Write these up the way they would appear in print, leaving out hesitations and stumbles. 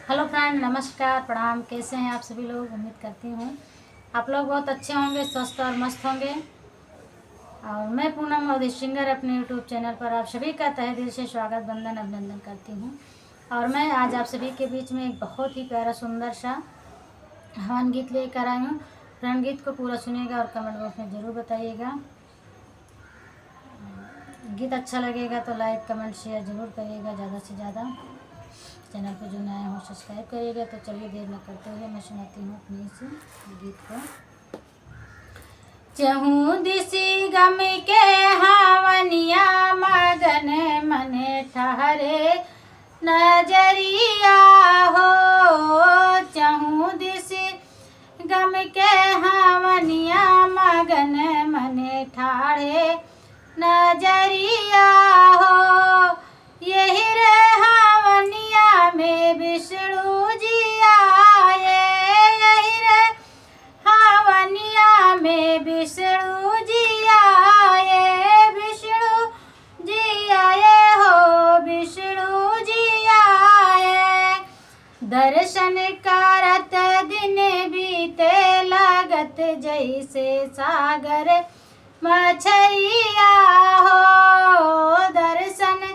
Hello friend, नमस्कार, प्रणाम। कैसे हैं आप सभी लोग? उम्मीद करती हूँ आप लोग बहुत अच्छे होंगे, स्वस्थ और मस्त होंगे। और मैं पूनम मोदी सिंगर अपने यूट्यूब चैनल पर आप सभी का तहे दिल से स्वागत, वंदन, अभिनंदन करती हूँ। और मैं आज आप सभी के बीच में एक बहुत ही प्यारा सुंदर सा हवन गीत लेकर आई हूँ। फ्रेंड, गीत को पूरा सुनिएगा और कमेंट बॉक्स में ज़रूर बताइएगा। गीत अच्छा लगेगा तो लाइक, कमेंट, शेयर ज़रूर करिएगा ज़्यादा से ज़्यादा। चैनल पर जो नया हो सब्सक्राइब करिएगा। तो चलिए देर न करते हुए मैं सुनाती हूँ अपनी इस गीत को। चहूँ दिसी गम के हावनिया मगन मने ठहरे नजरिया हो। चहूँ दिसी गम के हावनिया मगन मने ठाड़े नजरिया हो। यही रे हावनिया में विष्णु जी आए। यही रे हावनिया में विष्णु जी आए। विष्णु जी आए हो, विष्णु जी आए। दर्शन करत दिन बीते लगत जैसे सागर मछरिया हो। दर्शन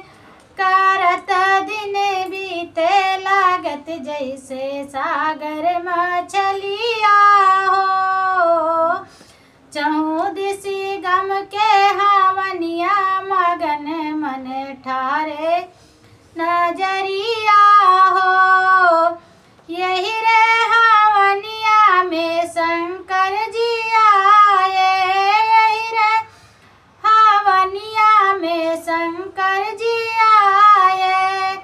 करत दिन बीते लागत जैसे सागर मछलिया हो। चहूँ दिसी गम के हावनिया मगन मन ठारे नजरिया हो। यही रे हावनिया में शंकर जी आए। यही रे हावनिया में शंकर जी आए।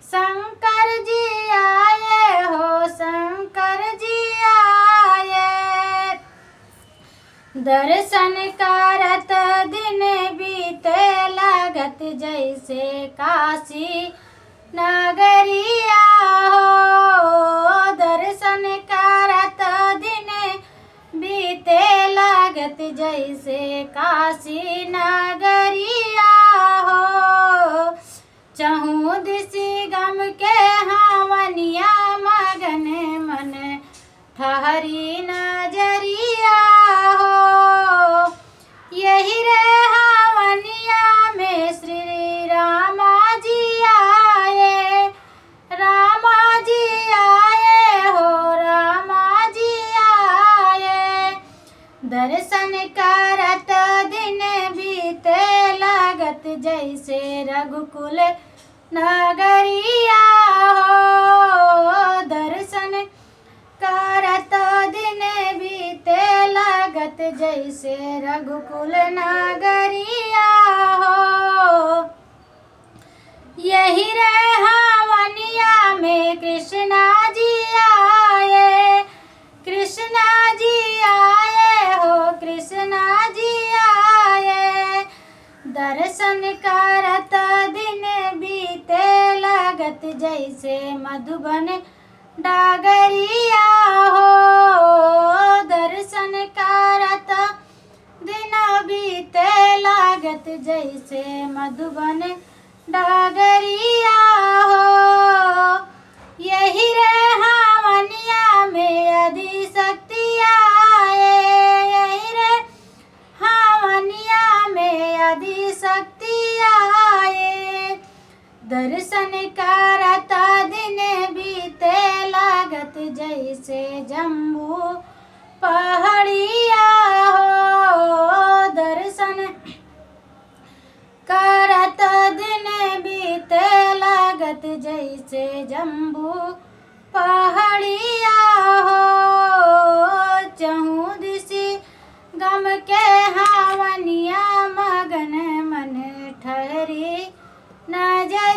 शंकर जी आए हो, शंकर जी आए। दर्शन करत दिन बीते लागत जैसे काशी नगरिया हो। दर्शन करत दिन बीते लागत जैसे काशी नगरिया हो। चहूँ दिसी गम के हावनिया मगन मन ठहरी नजरिया हो। यही रे हावनिया में श्री रामा जी आए। रामा जी आए हो, रामा जी आए। दर्शन करत दिन बीते लागत जैसे रघुकुल नगरिया हो। दर्शन करत दिन बीते लागत जैसे रघुकुल नगरिया हो। यही रे हावनिया में कृष्णा जी आए। कृष्णा जी आए हो, कृष्णा जी आए। दर्शन करत दिन बीते लागत जैसे मधुबन डागरिया हो। दर्शन करत दिन बीते लागत जैसे मधुबन डागरिया हो। यही रे हावनिया में आदि शक्ति आए। यही रे हावनिया में आदि शक्ति आए। दर्शन करत दिन बीते लागत जैसे जम्बू पहाड़िया हो। दर्शन करत दिन बीते लागत जैसे जम्बू पहाड़िया हो। चहूँ दिसी गम के हावनिया मगन मन ठहरी नजर